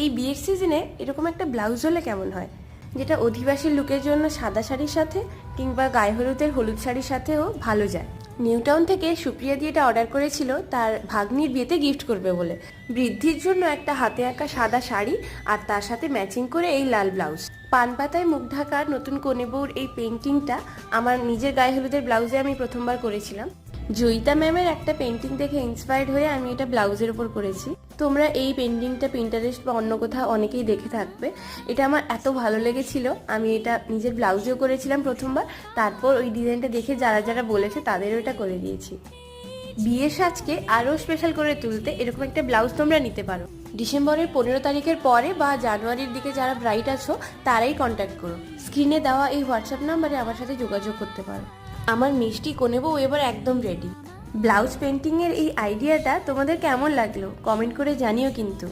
এই বিয়ের সিজনে এরকম একটা ব্লাউজ হলে কেমন হয়, যেটা অধিবাসী লুকের জন্য সাদা শাড়ির সাথে কিংবা গায়ে হলুদের হলুদ শাড়ির সাথেও ভালো যায়। নিউ টাউন থেকে সুপ্রিয়া দিয়ে এটা অর্ডার করেছিল তার ভাগ্নির বিয়েতে গিফট করবে বলে। বৃদ্ধির জন্য একটা হাতে আঁকা সাদা শাড়ি আর তার সাথে ম্যাচিং করে এই লাল ব্লাউজ। পান পাতায় মুখ ঢাকার নতুন কনে বউর এই পেন্টিংটা আমার নিজের গায়ে হলুদের ব্লাউজে আমি প্রথমবার করেছিলাম। জয়িতা ম্যামের একটা পেন্টিং দেখে ইন্সপায়ার্ড হয়ে আমি এটা ব্লাউজের উপর করেছি। তোমরা এই পেন্টিংটা পিন্টারেস্ট বা অন্য কোথাও অনেকেই দেখে থাকবে। এটা আমার এত ভালো লেগেছিল, আমি এটা নিজের ব্লাউজেও করেছিলাম প্রথমবার, তারপর ওই ডিজাইনটা দেখে যারা যারা বলেছে তাদেরও এটা করে দিয়েছি। বিয়ের সাজকে আরও স্পেশাল করে তুলতে এরকম একটা ব্লাউজ তোমরা নিতে পারো। ডিসেম্বরের 15 তারিখের পরে বা জানুয়ারির দিকে যারা ব্রাইট আছো তারাই কন্ট্যাক্ট করো। স্ক্রিনে দেওয়া এই হোয়াটসঅ্যাপ নাম্বারে আমার সাথে যোগাযোগ করতে পারো। আমার মিষ্টি কনে বউ এবার একদম রেডি। ব্লাউজ পেন্টিংয়ের এই আইডিয়াটা তোমাদের কেমন লাগলো কমেন্ট করে জানিও কিন্তু।